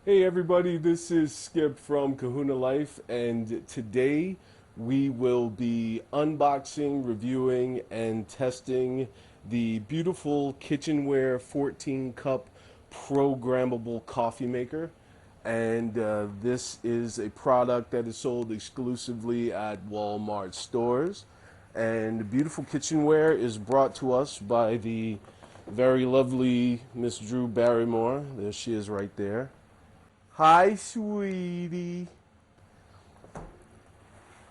Hey everybody, this is Skip from Kahuna Life, and today we will be unboxing, reviewing, and testing the Beautiful Kitchenware 14 cup programmable coffee maker. And this is a product that is sold exclusively at Walmart stores. And Beautiful Kitchenware is brought to us by the very lovely Miss Drew Barrymore. There she is right there. Hi, sweetie.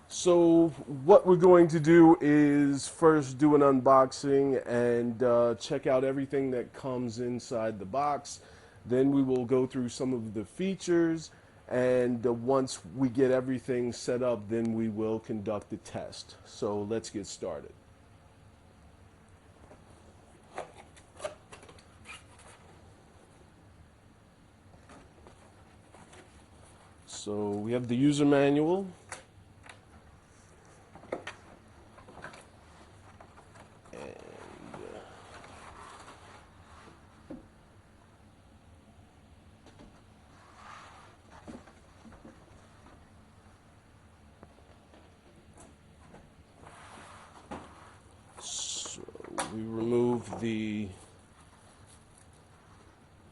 So, what we're going to do is first do an unboxing and check out everything that comes inside the box. Then we will go through some of the features, and once we get everything set up, then we will conduct a test. So, let's get started. So, we have the user manual. So, we remove the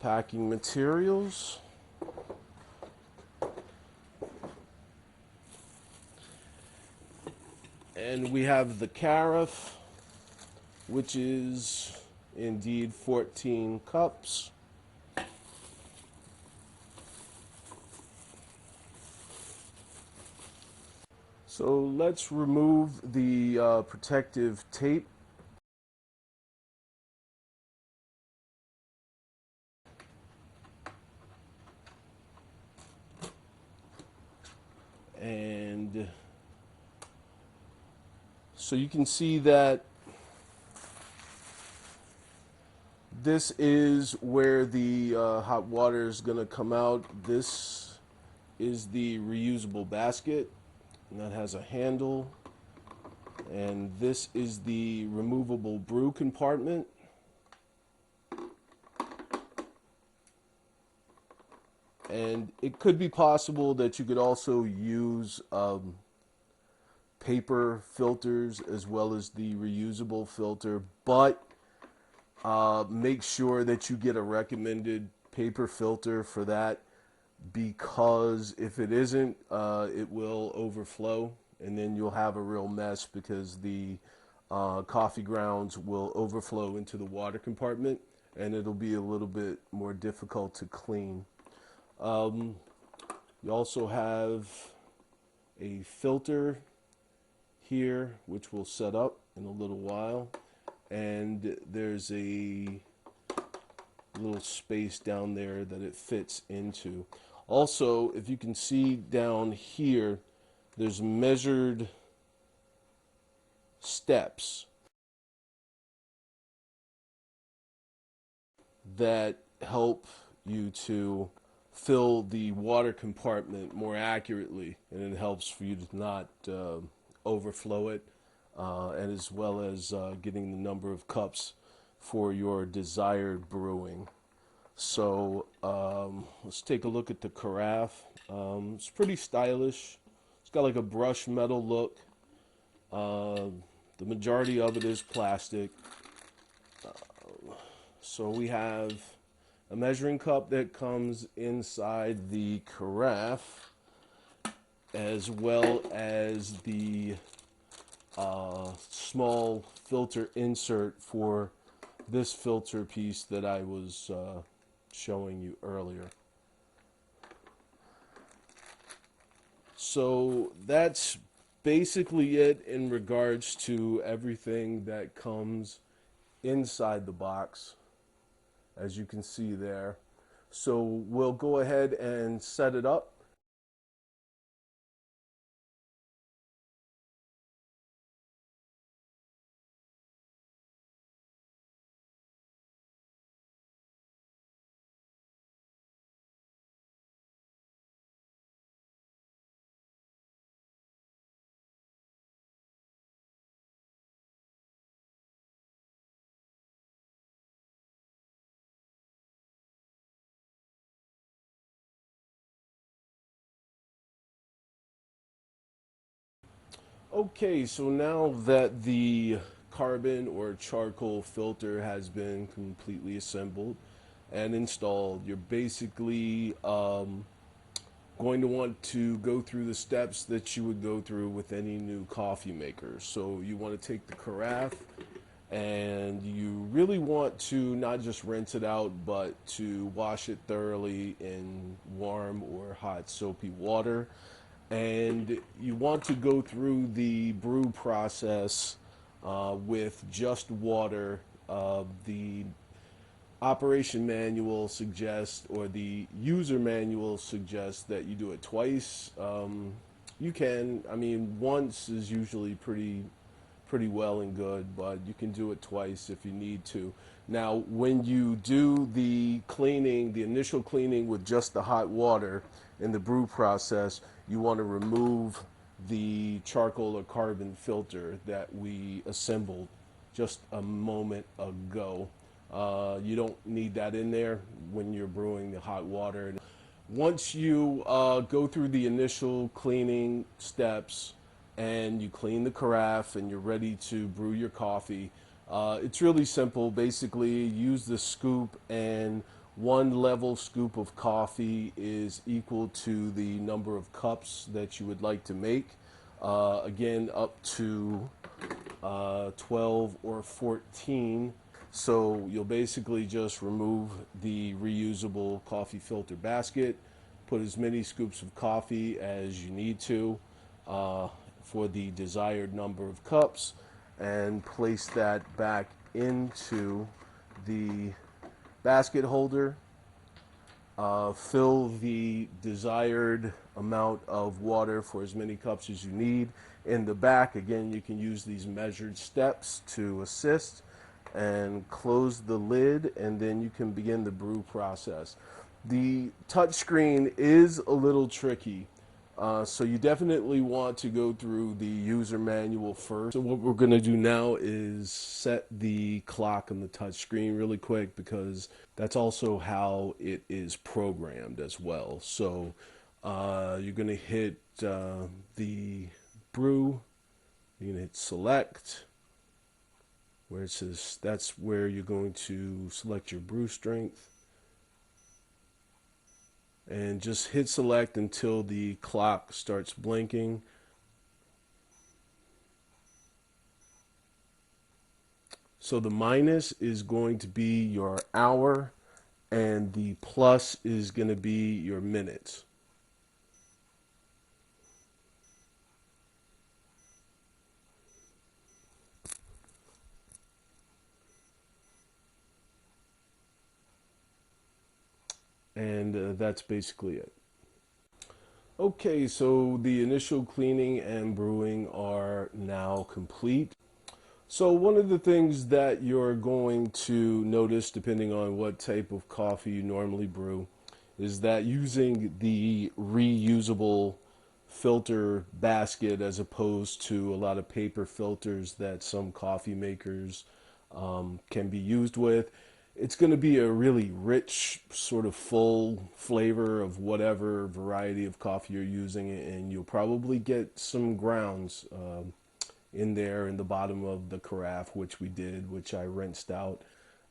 packing materials. And we have the carafe, which is indeed 14 cups. So let's remove the protective tape. And so you can see that this is where the hot water is going to come out. This is the reusable basket, and that has a handle. And this is the removable brew compartment. And it could be possible that you could also use paper filters as well as the reusable filter, but make sure that you get a recommended paper filter for that, because if it isn't, it will overflow and then you'll have a real mess because the coffee grounds will overflow into the water compartment and it'll be a little bit more difficult to clean. You also have a filter here, which we'll set up in a little while. And there's a little space down there that it fits into. Also, if you can see down here, there's measured steps that help you to fill the water compartment more accurately, and it helps for you to not overflow it, and as well as getting the number of cups for your desired brewing. So let's take a look at the carafe. It's pretty stylish. It's got like a brushed metal look. The majority of it is plastic. So we have a measuring cup that comes inside the carafe, as well as the small filter insert for this filter piece that I was showing you earlier. So that's basically it in regards to everything that comes inside the box, as you can see there. So we'll go ahead and set it up. Okay, so now that the carbon or charcoal filter has been completely assembled and installed, you're basically going to want to go through the steps that you would go through with any new coffee maker. So you want to take the carafe and you really want to not just rinse it out, but to wash it thoroughly in warm or hot soapy water. And you want to go through the brew process with just water. The operation manual suggests, or the user manual suggests, that you do it twice. You can, I mean, once is usually pretty well and good, but you can do it twice if you need to. Now, when you do the cleaning, the initial cleaning with just the hot water in the brew process, you want to remove the charcoal or carbon filter that we assembled just a moment ago. You don't need that in there when you're brewing the hot water. Once you go through the initial cleaning steps and you clean the carafe and you're ready to brew your coffee, it's really simple. Basically, use the scoop, and one level scoop of coffee is equal to the number of cups that you would like to make. Again, up to 12 or 14. So you'll basically just remove the reusable coffee filter basket, put as many scoops of coffee as you need to for the desired number of cups, and place that back into the basket holder. Fill the desired amount of water for as many cups as you need. In the back, again, you can use these measured steps to assist, and close the lid, and then you can begin the brew process. The touchscreen is a little tricky, so you definitely want to go through the user manual first. So what we're going to do now is set the clock on the touchscreen really quick, because that's also how it is programmed as well. So you're going to hit the brew, you're going to hit select, where it says that's where you're going to select your brew strength, and just hit select until the clock starts blinking. So the minus is going to be your hour, and the plus is going to be your minutes. And that's basically it. Okay, so the initial cleaning and brewing are now complete. So one of the things that you're going to notice, depending on what type of coffee you normally brew, is that using the reusable filter basket, as opposed to a lot of paper filters that some coffee makers can be used with, it's going to be a really rich, sort of full flavor of whatever variety of coffee you're using, and you'll probably get some grounds in there in the bottom of the carafe, which we did, which I rinsed out.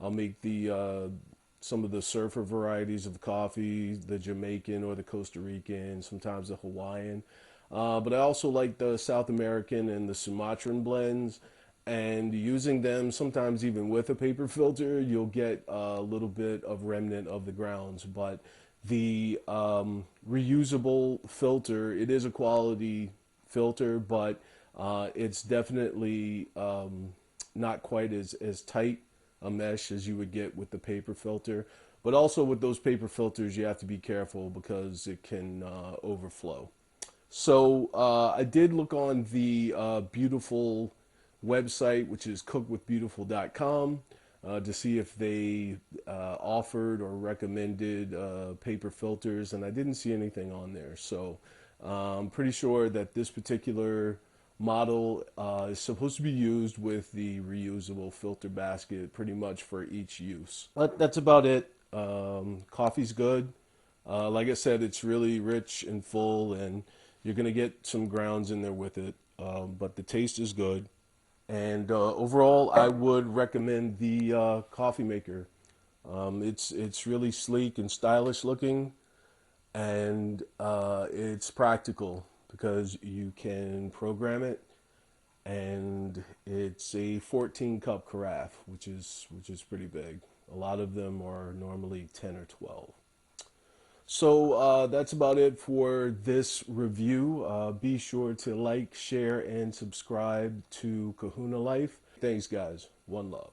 I'll make the some of the surfer varieties of coffee, the Jamaican or the Costa Rican, sometimes the Hawaiian. But I also like the South American and the Sumatran blends. And using them, sometimes even with a paper filter, you'll get a little bit of remnant of the grounds. But the reusable filter, it is a quality filter, but it's definitely not quite as tight a mesh as you would get with the paper filter. But also with those paper filters, you have to be careful because it can overflow. So I did look on the Beautiful website, which is cookwithbeautiful.com, to see if they offered or recommended paper filters, and I didn't see anything on there. So I'm pretty sure that this particular model is supposed to be used with the reusable filter basket pretty much for each use. But that's about it. Coffee's good. Like I said, it's really rich and full, and you're going to get some grounds in there with it. but the taste is good. And overall, I would recommend the Coffeemaker. It's really sleek and stylish looking, and it's practical because you can program it, and it's a 14 cup carafe, which is pretty big. A lot of them are normally 10 or 12. So that's about it for this review. Be sure to like, share, and subscribe to Kahuna Life. Thanks, guys. One love.